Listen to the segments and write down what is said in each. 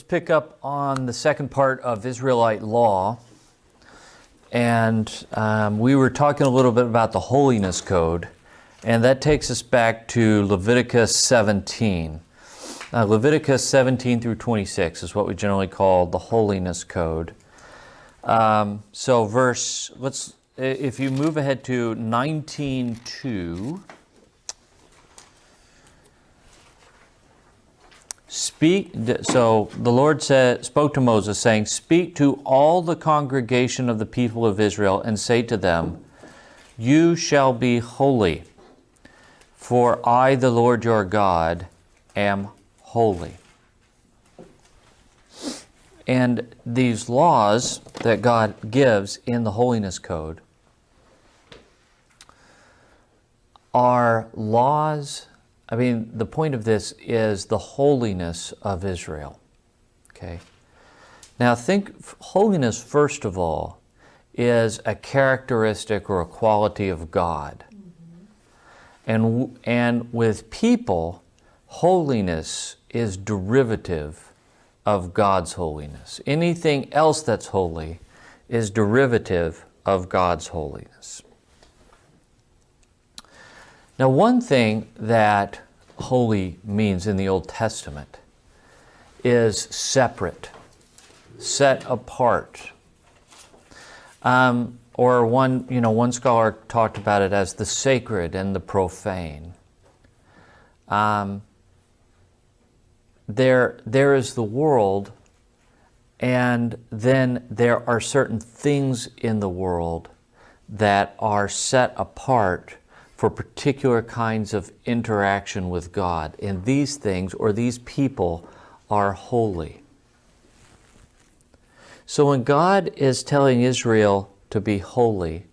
pick up on the second part of Israelite Law. And we were talking a little bit about the Holiness Code. And that takes us back to Leviticus 17. Leviticus 17 through 26 is what we generally call the Holiness Code. If you move ahead to 19:2, so the Lord spoke to Moses, saying, "Speak to all the congregation of the people of Israel, and say to them, you shall be holy, for I, the Lord your God, am holy." And these laws that God gives in the Holiness Code are laws. I mean, the point of this is the holiness of Israel. Okay? Now think, holiness, first of all, is a characteristic or a quality of God. And with people, holiness is derivative of God's holiness. Anything else that's holy is derivative of God's holiness. Now, one thing that holy means in the Old Testament is separate, set apart. Or one scholar talked about it as the sacred and the profane. There is the world, and then there are certain things in the world that are set apart for particular kinds of interaction with God. And these things, or these people, are holy. So when God is telling Israel to be holy,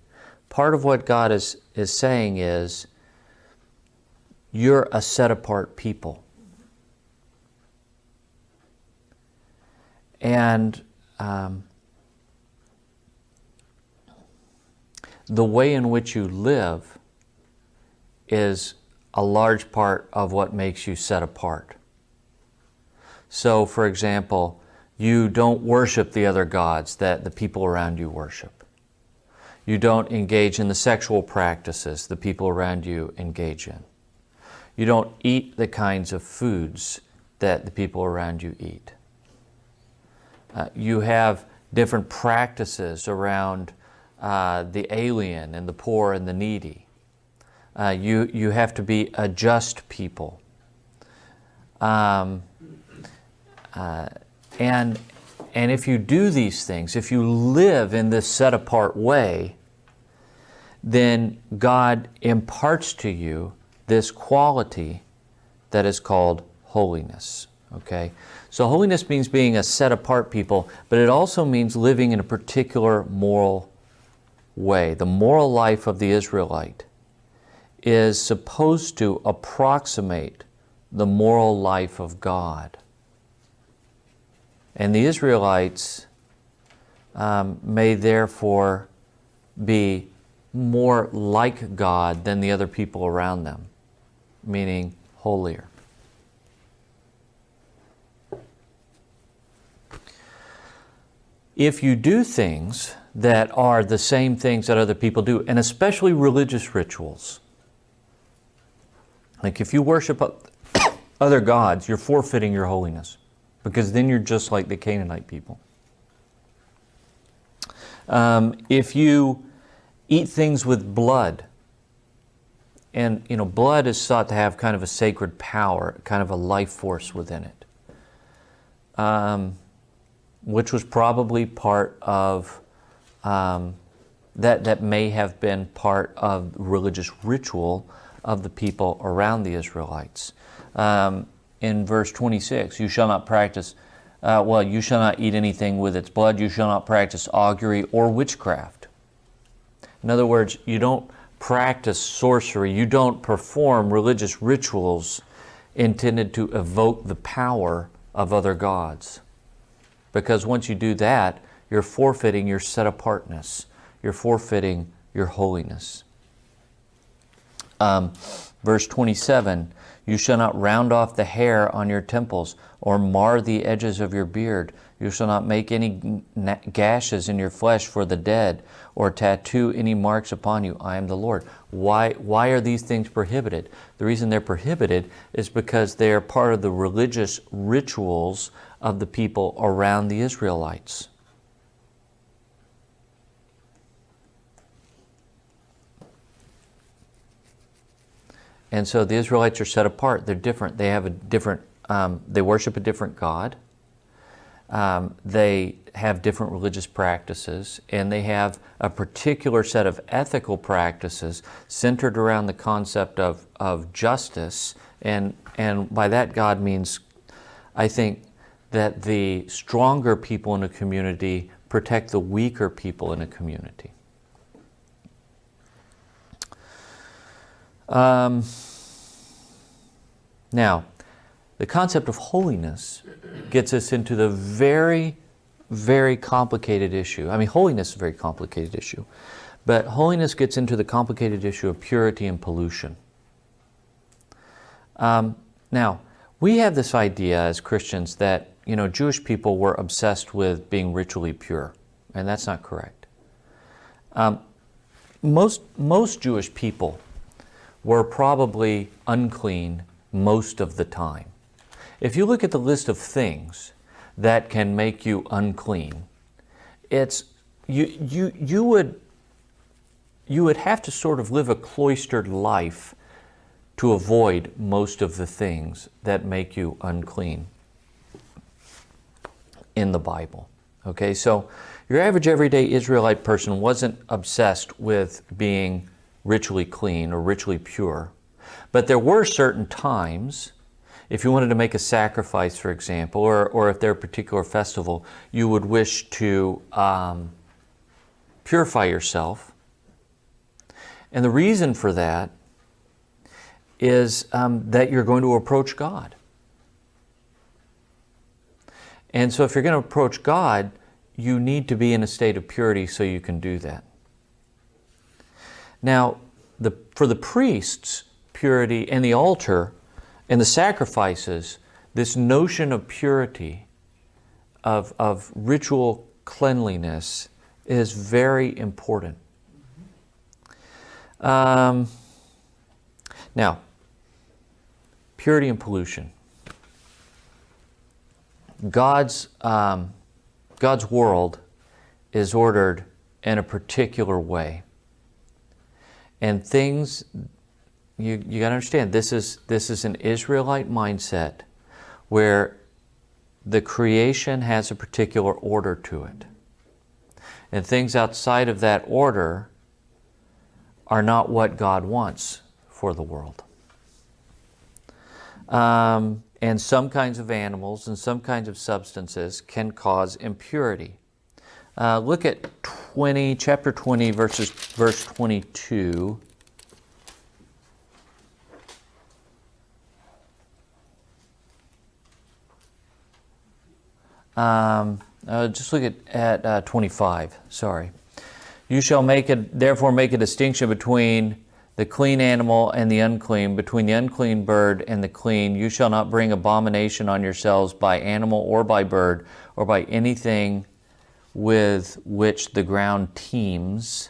part of what God is saying is, you're a set-apart people. And the way in which you live is a large part of what makes you set apart. So, for example, you don't worship the other gods that the people around you worship. You don't engage in the sexual practices the people around you engage in. You don't eat the kinds of foods that the people around you eat. You have different practices around the alien and the poor and the needy. You have to be a just people. And if you do these things, if you live in this set-apart way, then God imparts to you this quality that is called holiness. Okay? So holiness means being a set-apart people, but it also means living in a particular moral way. The moral life of the Israelite is supposed to approximate the moral life of God. And the Israelites may therefore be more like God than the other people around them, meaning holier. If you do things that are the same things that other people do, and especially religious rituals, like if you worship other gods, you're forfeiting your holiness, because then you're just like the Canaanite people. If you eat things with blood, and blood is thought to have kind of a sacred power, kind of a life force within it, which was probably part of that may have been part of religious ritual of the people around the Israelites. In verse 26, you shall not practice, you shall not eat anything with its blood, you shall not practice augury or witchcraft. In other words, you don't practice sorcery, you don't perform religious rituals intended to evoke the power of other gods. Because once you do that, you're forfeiting your set-apartness. You're forfeiting your holiness. Verse 27, you shall not round off the hair on your temples or mar the edges of your beard. You shall not make any gashes in your flesh for the dead or tattoo any marks upon you. I am the Lord. Why are these things prohibited? The reason they're prohibited is because they are part of the religious rituals of the people around the Israelites. And so the Israelites are set apart. They're different. They have a different, they worship a different God. They have different religious practices, and they have a particular set of ethical practices centered around the concept of justice. And by that, God means, I think, that the stronger people in a community protect the weaker people in a community. Now, the concept of holiness gets us into the very, very complicated issue. I mean, holiness is a very complicated issue, but holiness gets into the complicated issue of purity and pollution. Now, we have this idea as Christians that, Jewish people were obsessed with being ritually pure, and that's not correct. Most Jewish people were probably unclean most of the time. If you look at the list of things that can make you unclean, it's you would have to sort of live a cloistered life to avoid most of the things that make you unclean in the Bible. Okay, so your average everyday Israelite person wasn't obsessed with being ritually clean or ritually pure. But there were certain times, if you wanted to make a sacrifice, for example, or if there were a particular festival, you would wish to purify yourself. And the reason for that is that you're going to approach God. And so if you're going to approach God, you need to be in a state of purity so you can do that. Now, for the priests, purity and the altar and the sacrifices, this notion of purity, of ritual cleanliness is very important. Now, purity and pollution. God's world is ordered in a particular way. And things, you got to understand, this is an Israelite mindset where the creation has a particular order to it. And things outside of that order are not what God wants for the world. And some kinds of animals and some kinds of substances can cause impurity. Look at chapter 20, verse 22. Just look at 25, sorry. You shall therefore make a distinction between the clean animal and the unclean, between the unclean bird and the clean. You shall not bring abomination on yourselves by animal or by bird or by anything with which the ground teems,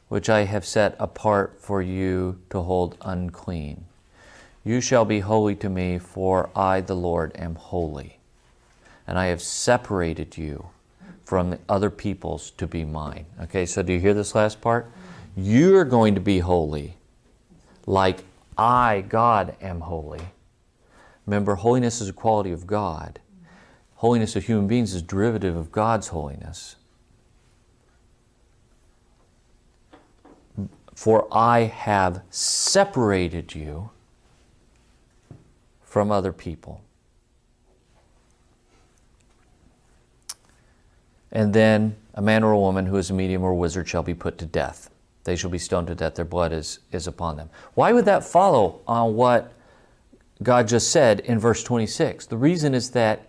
which I have set apart for you to hold unclean. You shall be holy to me, for I, the Lord, am holy, and I have separated you from the other peoples to be mine. Okay, so do you hear this last part? You're going to be holy like I, God, am holy. Remember, holiness is a quality of God. Holiness of human beings is derivative of God's holiness. For I have separated you from other people. And then a man or a woman who is a medium or a wizard shall be put to death. They shall be stoned to death. Their blood is upon them. Why would that follow on what God just said in verse 26? The reason is that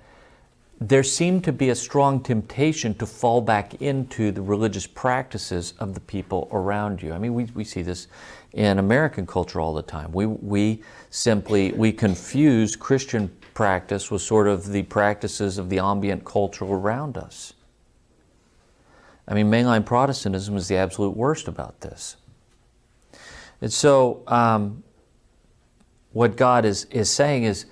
there seemed to be a strong temptation to fall back into the religious practices of the people around you. I mean, we see this in American culture all the time. We confuse Christian practice with sort of the practices of the ambient culture around us. I mean, mainline Protestantism is the absolute worst about this. And so, what God is saying is,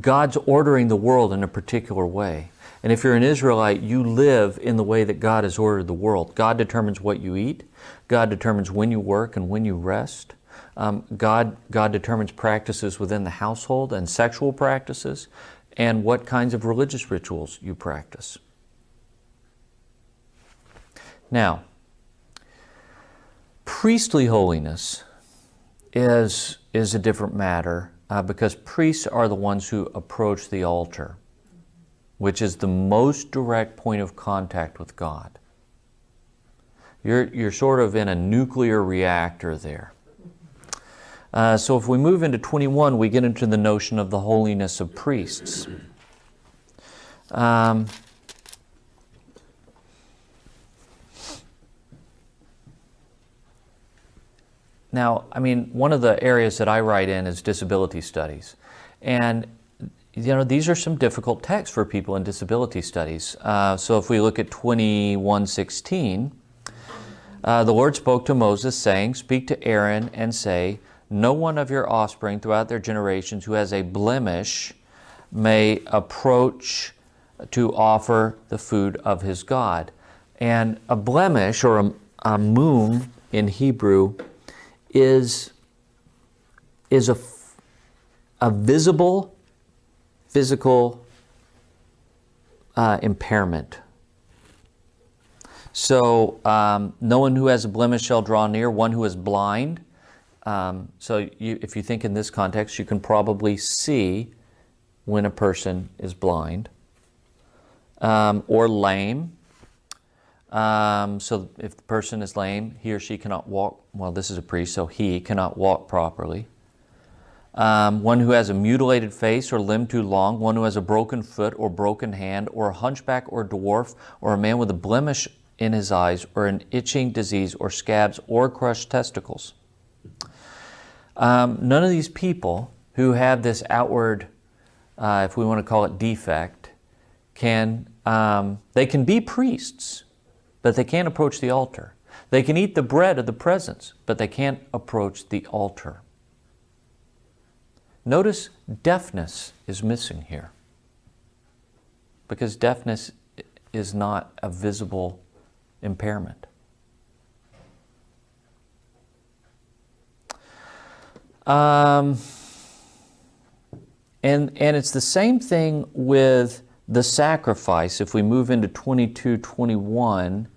God's ordering the world in a particular way. And if you're an Israelite, you live in the way that God has ordered the world. God determines what you eat. God determines when you work and when you rest. God determines practices within the household and sexual practices and what kinds of religious rituals you practice. Now, priestly holiness is a different matter because priests are the ones who approach the altar, which is the most direct point of contact with God. You're sort of in a nuclear reactor there. So if we move into 21, we get into the notion of the holiness of priests. Now, I mean, one of the areas that I write in is disability studies. And, you know, these are some difficult texts for people in disability studies. So if we look at 21:16, the Lord spoke to Moses, saying, "Speak to Aaron and say, no one of your offspring throughout their generations who has a blemish may approach to offer the food of his God." And a blemish, or a mum in Hebrew, is a visible physical impairment. So no one who has a blemish shall draw near, one who is blind. So if you think in this context, you can probably see when a person is blind, or lame. So if the person is lame, he or she cannot walk. Well, this is a priest, so he cannot walk properly. One who has a mutilated face or limb too long, one who has a broken foot or broken hand, or a hunchback or dwarf, or a man with a blemish in his eyes, or an itching disease, or scabs, or crushed testicles. None of these people who have this outward, if we want to call it defect, they can be priests, but they can't approach the altar. They can eat the bread of the presence, but they can't approach the altar. Notice deafness is missing here, because deafness is not a visible impairment. And it's the same thing with the sacrifice. If we move into 22:21,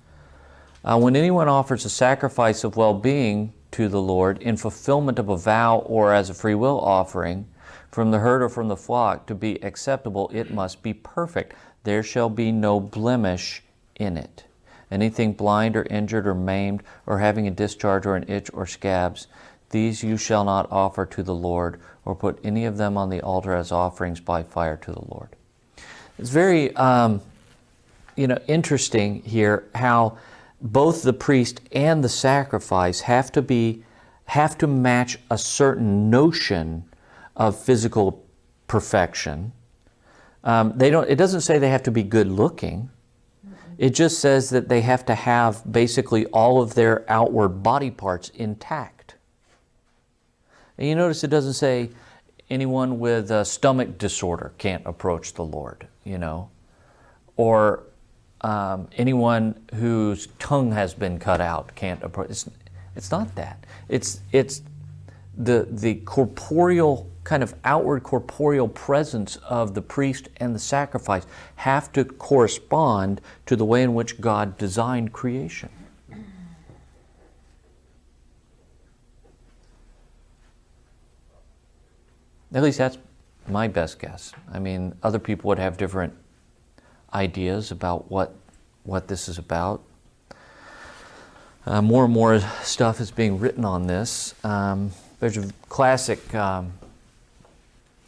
when anyone offers a sacrifice of well-being to the Lord in fulfillment of a vow or as a free will offering from the herd or from the flock to be acceptable, it must be perfect. There shall be no blemish in it. Anything blind or injured or maimed or having a discharge or an itch or scabs, these you shall not offer to the Lord, or put any of them on the altar as offerings by fire to the Lord. It's very interesting here how both the priest and the sacrifice have to match a certain notion of physical perfection. It doesn't say they have to be good looking. It just says that they have to have basically all of their outward body parts intact. And you notice it doesn't say anyone with a stomach disorder can't approach the Lord, or anyone whose tongue has been cut out can't approach. It's not that. It's the corporeal, kind of outward corporeal presence of the priest and the sacrifice have to correspond to the way in which God designed creation. At least that's my best guess. I mean, other people would have different ideas about what this is about. More and more stuff is being written on this. There's a classic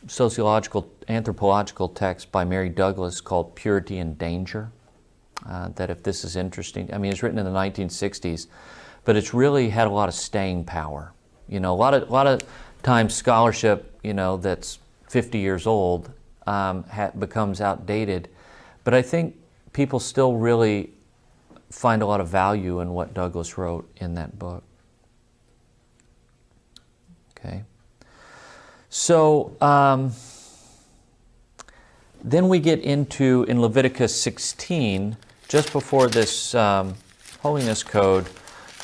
sociological anthropological text by Mary Douglas called Purity and Danger, that if this is interesting, I mean, it's written in the 1960s, but it's really had a lot of staying power. You know, a lot of times scholarship, you know, that's 50 years old becomes outdated, but I think people still really find a lot of value in what Douglas wrote in that book. Okay. So then we get into, in Leviticus 16, just before this holiness code,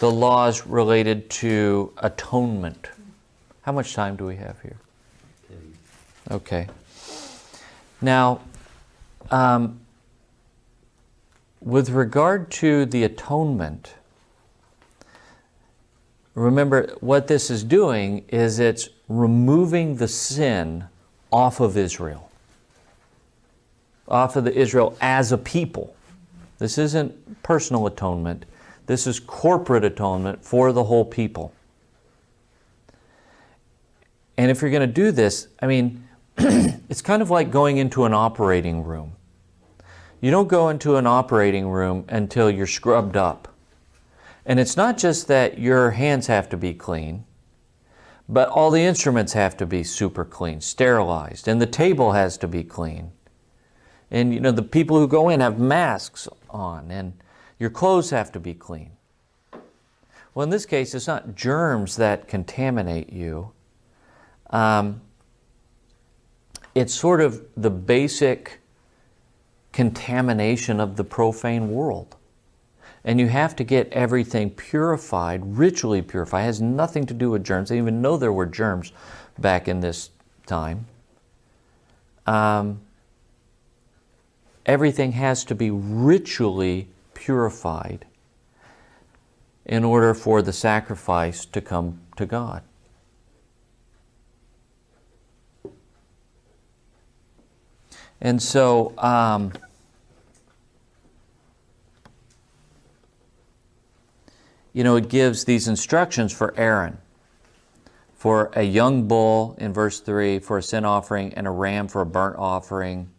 the laws related to atonement. How much time do we have here? Okay. Now, with regard to the atonement, remember what this is doing is it's removing the sin off of Israel. Off of the Israel as a people. This isn't personal atonement. This is corporate atonement for the whole people. And if you're going to do this, I mean, it's kind of like going into an operating room. You don't go into an operating room until you're scrubbed up. And it's not just that your hands have to be clean, but all the instruments have to be super clean, sterilized, and the table has to be clean. And you know, the people who go in have masks on, and your clothes have to be clean. Well, in this case, it's not germs that contaminate you. It's sort of the basic contamination of the profane world. And you have to get everything purified, ritually purified. It has nothing to do with germs. They didn't even know there were germs back in this time. Everything has to be ritually purified in order for the sacrifice to come to God. And so, you know, it gives these instructions for Aaron. For a young bull, in verse 3, for a sin offering, and a ram for a burnt offering.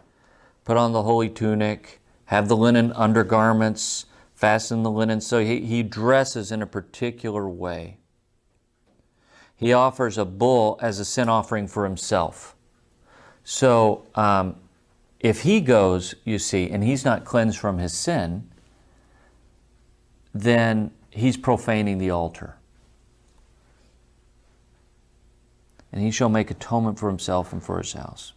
Put on the holy tunic, have the linen undergarments, fasten the linen. So he dresses in a particular way. He offers a bull as a sin offering for himself. So if he goes, you see, and he's not cleansed from his sin, then he's profaning the altar. And he shall make atonement for himself and for his house.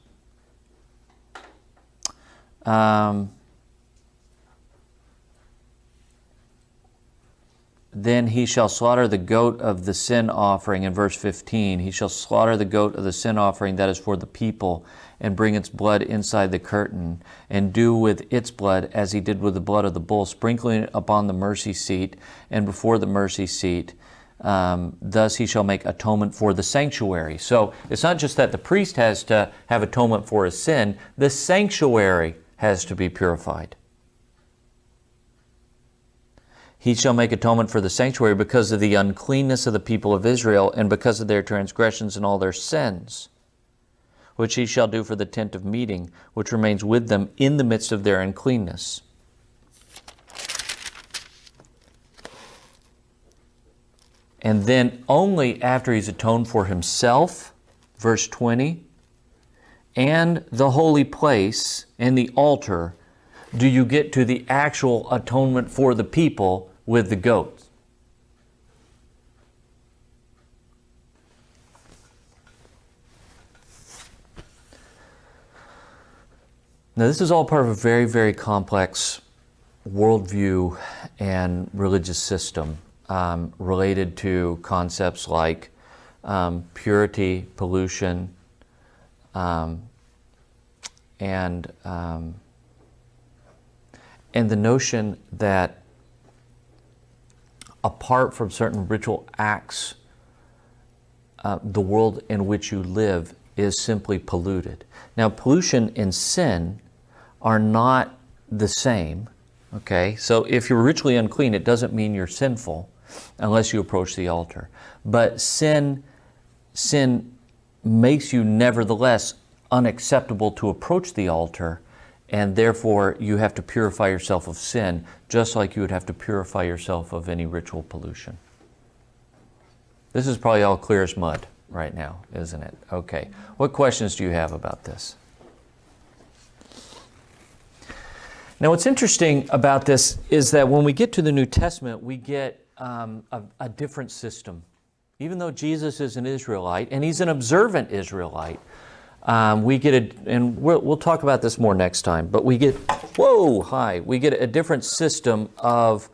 Then he shall slaughter the goat of the sin offering, in verse 15. He shall slaughter the goat of the sin offering that is for the people, and bring its blood inside the curtain, and do with its blood as he did with the blood of the bull, sprinkling it upon the mercy seat and before the mercy seat. Thus he shall make atonement for the sanctuary. So it's not just that the priest has to have atonement for his sin, the sanctuary has to be purified. He shall make atonement for the sanctuary because of the uncleanness of the people of Israel and because of their transgressions and all their sins, which he shall do for the tent of meeting, which remains with them in the midst of their uncleanness. And then only after he's atoned for himself, verse 20, and the holy place and the altar, do you get to the actual atonement for the people with the goat. Now, this is all part of a very, very complex worldview and religious system related to concepts like purity, pollution, and the notion that apart from certain ritual acts, the world in which you live is simply polluted. Now, pollution and sin are not the same, okay? So if you're ritually unclean, it doesn't mean you're sinful unless you approach the altar. But sin makes you nevertheless unacceptable to approach the altar, and therefore you have to purify yourself of sin, just like you would have to purify yourself of any ritual pollution. This is probably all clear as mud right now, isn't it? Okay. What questions do you have about this? Now, what's interesting about this is that when we get to the New Testament, we get a different system. Even though Jesus is an Israelite, and he's an observant Israelite, we get and we'll talk about this more next time, but we get, we get a different system of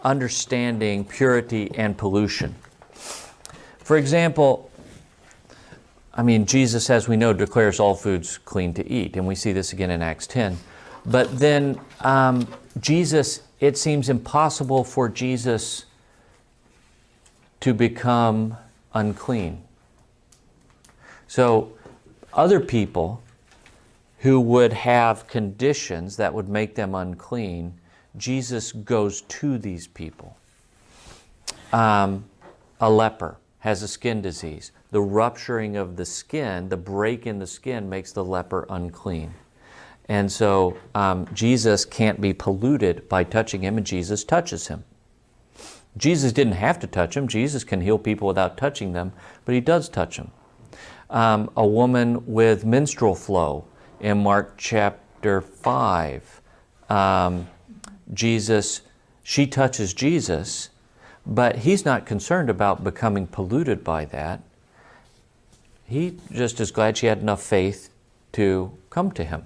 understanding purity and pollution. For example, Jesus, as we know, declares all foods clean to eat, and we see this again in Acts 10. But then Jesus, it seems impossible for Jesus to become unclean. So other people who would have conditions that would make them unclean, Jesus goes to these people. A leper has a skin disease. The rupturing of the skin, the break in the skin, makes the leper unclean. And so Jesus can't be polluted by touching him, and Jesus touches him. Jesus didn't have to touch him. Jesus can heal people without touching them, but he does touch them. A woman with menstrual flow in Mark chapter 5, she touches Jesus, but he's not concerned about becoming polluted by that. He just is glad she had enough faith to come to him.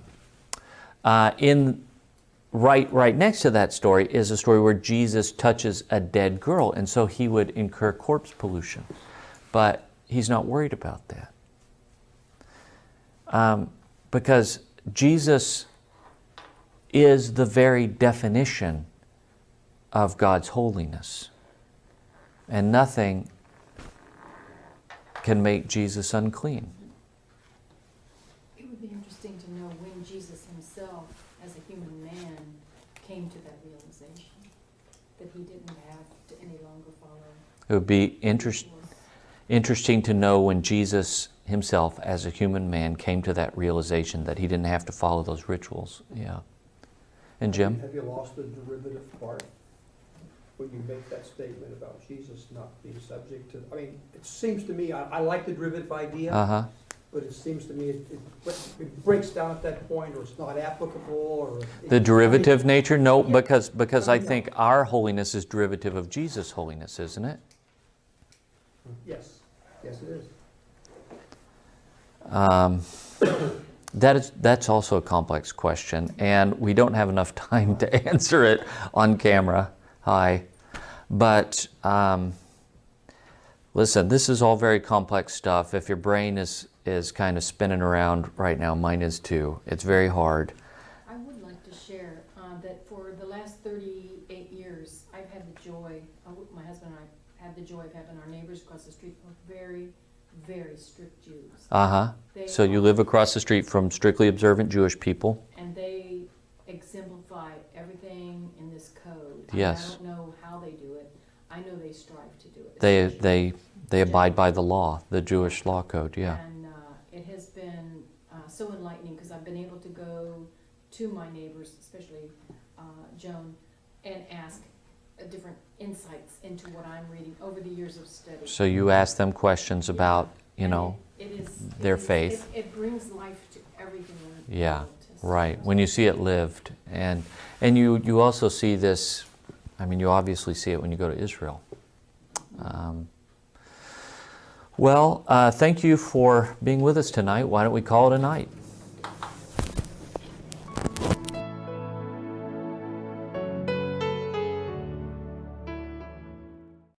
Right next to that story is a story where Jesus touches a dead girl, and so he would incur corpse pollution. But he's not worried about that. Because Jesus is the very definition of God's holiness. And nothing can make Jesus unclean. It would be interesting to know when Jesus himself, as a human man, came to that realization that he didn't have to any longer follow. It would be interesting to know when Jesus himself, as a human man, came to that realization that he didn't have to follow those rituals. Yeah. And Jim? Have you lost the derivative part when you make that statement about Jesus not being subject to? It seems to me, I like the derivative idea, but it seems to me it breaks down at that point, or it's not applicable, or the derivative nature. No, because I think our holiness is derivative of Jesus' holiness, isn't it? Yes, it is. That's also a complex question, and we don't have enough time to answer it on camera. But listen, this is all very complex stuff. If your brain is kind of spinning around right now, mine is too. It's very hard. I would like to share that for the last 38 years, I've had the joy, my husband and I had the joy of having our neighbors across the street were very, very strict Jews. So you live across the street from strictly observant Jewish people. And they exemplify everything in this code. Yes. I don't know how they do it. I know they strive to do it. They abide by the law, the Jewish law code, yeah. And it has been so enlightening, because I've been able to go to my neighbors, especially Joan, and ask different insights into what I'm reading over the years of study. So you ask them questions about, their faith. It brings life to everything. Yeah, right. When you see it lived. And you also see this, you obviously see it when you go to Israel. Thank you for being with us tonight. Why don't we call it a night?